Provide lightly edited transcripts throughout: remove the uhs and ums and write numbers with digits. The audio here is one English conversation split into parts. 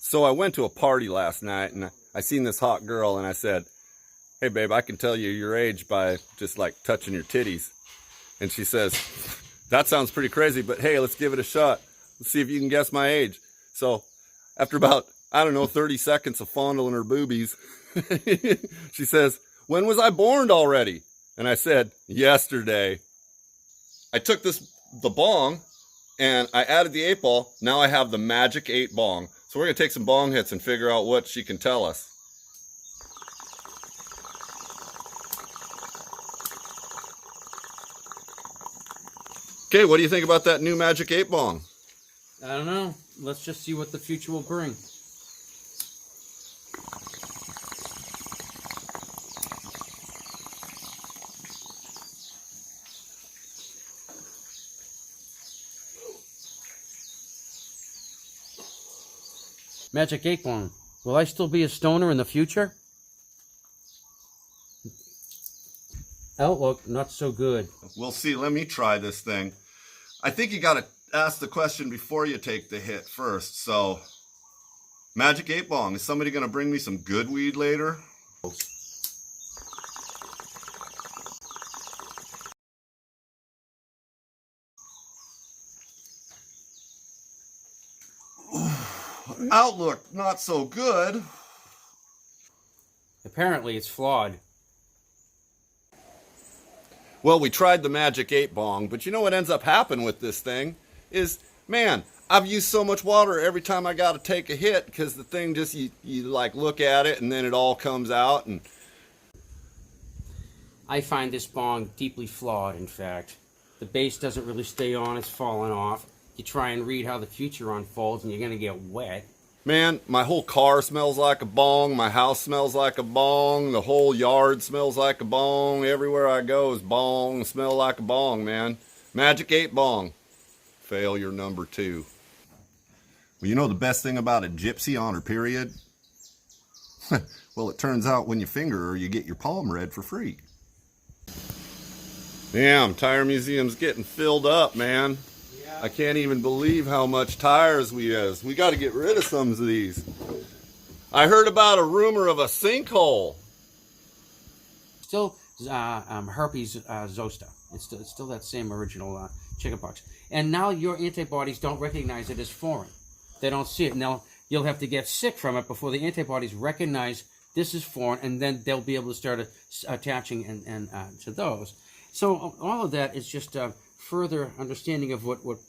So I went to a party last night and I seen this hot girl and I said, "Hey babe, I can tell you your age by just like touching your titties." And she says, "That sounds pretty crazy, but hey, let's give it a shot. Let's see if you can guess my age." So after about, I don't know, 30 seconds of fondling her boobies, she says, "When was I born already?" And I said, "Yesterday." I took the bong and I added the 8-ball. Now I have the magic 8 bong. So we're gonna take some bong hits and figure out what she can tell us. Okay, what do you think about that new magic 8 bong? I don't know. Let's just see what the future will bring. Magic 8 bong. Will I still be a stoner in the future? Outlook, not so good. We'll see. Let me try this thing. I think you gotta ask the question before you take the hit first. So, magic 8 bong. Is somebody gonna bring me some good weed later? Outlook, not so good. Apparently it's flawed. Well, we tried the magic 8 bong, but you know what ends up happening with this thing is, man, I've used so much water every time I got to take a hit because the thing just, you like look at it and then it all comes out. And I find this bong deeply flawed, in fact. The base doesn't really stay on, it's falling off. You try and read how the future unfolds and you're going to get wet. Man, my whole car smells like a bong. My house smells like a bong. The whole yard smells like a bong. Everywhere I go is bong. Smell like a bong, man. Magic 8 bong. Failure number 2. Well, you know the best thing about a gypsy on her period? Well, it turns out when you finger her, you get your palm read for free. Damn, Tiremuseum's getting filled up, man. I can't even believe how much tires we use. We got to get rid of some of these. I heard about a rumor of a sinkhole. Still herpes zoster. It's still that same original chickenpox. And now your antibodies don't recognize it as foreign. They don't see it. Now you'll have to get sick from it before the antibodies recognize this is foreign, and then they'll be able to start attaching and to those. So all of that is just further understanding of what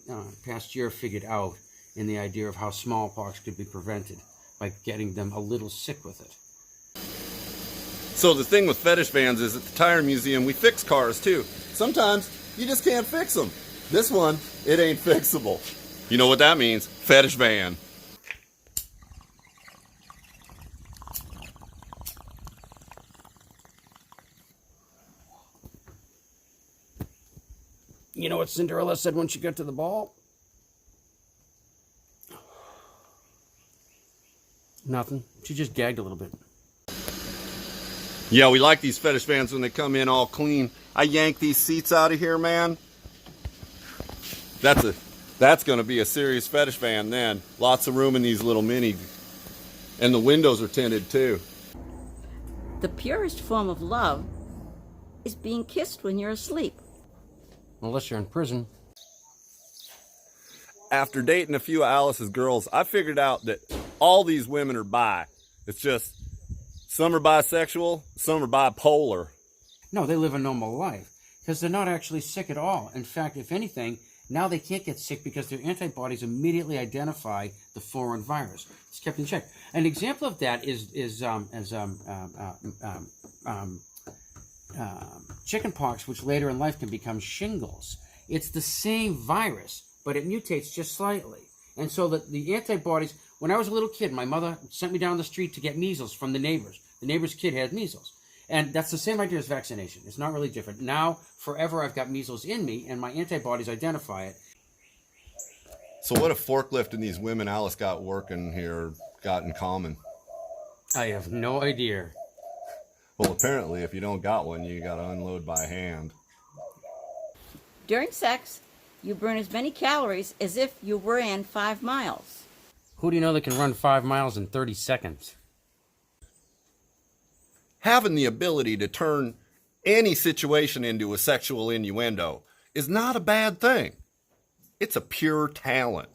Pasteur figured out in the idea of how smallpox could be prevented by getting them a little sick with it. So the thing with fetish vans is at the Tiremuseum we fix cars too. Sometimes you just can't fix them. This one, it ain't fixable. You know what that means? Fetish van. You know what Cinderella said when she got to the ball? Nothing. She just gagged a little bit. Yeah, we like these fetish vans when they come in all clean. I yank these seats out of here, man. That's gonna be a serious fetish van then. Lots of room in these little mini. And the windows are tinted too. The purest form of love is being kissed when you're asleep. Unless you're in prison. After dating a few of Alice's girls, I figured out that all these women are bi. It's just, some are bisexual, some are bipolar. No, they live a normal life because they're not actually sick at all. In fact, if anything, now they can't get sick because their antibodies immediately identify the foreign virus. It's kept in check. An example of that is chickenpox, which later in life can become shingles. It's the same virus, but it mutates just slightly. And so that the antibodies, when I was a little kid, my mother sent me down the street to get measles from the neighbors. The neighbor's kid had measles. And that's the same idea as vaccination. It's not really different. Now, forever, I've got measles in me, and my antibodies identify it. So what a forklift and these women Alice got working here got in common? I have no idea. Well, apparently, if you don't got one, you got to unload by hand. During sex, you burn as many calories as if you ran 5 miles. Who do you know that can run 5 miles in 30 seconds? Having the ability to turn any situation into a sexual innuendo is not a bad thing. It's a pure talent.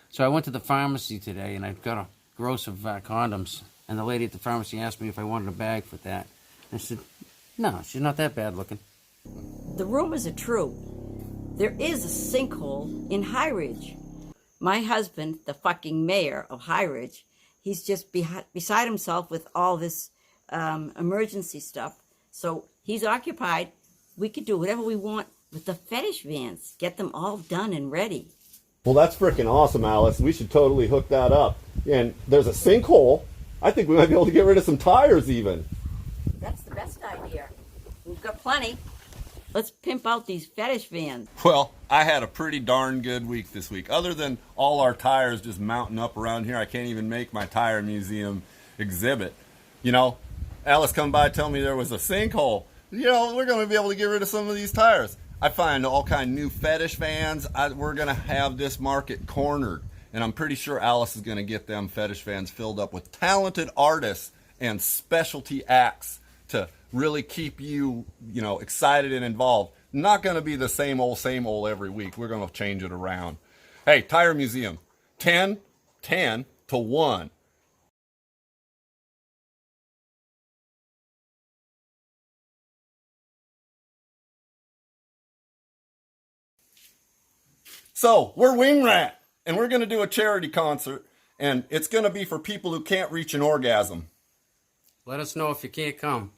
So I went to the pharmacy today, and I got a gross of condoms. And the lady at the pharmacy asked me if I wanted a bag for that. I said, no, she's not that bad looking. The rumors are true. There is a sinkhole in High Ridge. My husband, the fucking mayor of High Ridge, he's just beside himself with all this emergency stuff. So he's occupied. We could do whatever we want with the fetish vans. Get them all done and ready. Well, that's freaking awesome, Alice. We should totally hook that up. And there's a sinkhole. I think we might be able to get rid of some tires even. That's the best idea. We've got plenty. Let's pimp out these fetish vans. Well, I had a pretty darn good week this week. Other than all our tires just mounting up around here, I can't even make my Tiremuseum exhibit. You know, Alice come by telling me there was a sinkhole. You know, we're going to be able to get rid of some of these tires. I find all kind of new fetish vans. We're going to have this market cornered. And I'm pretty sure Alice is going to get them fetish vans filled up with talented artists and specialty acts to really keep you, excited and involved. Not going to be the same old every week. We're going to change it around. Hey, Tiremuseum, 10 to 1. So, we're Wingrat, and we're going to do a charity concert, and it's going to be for people who can't reach an orgasm. Let us know if you can't come.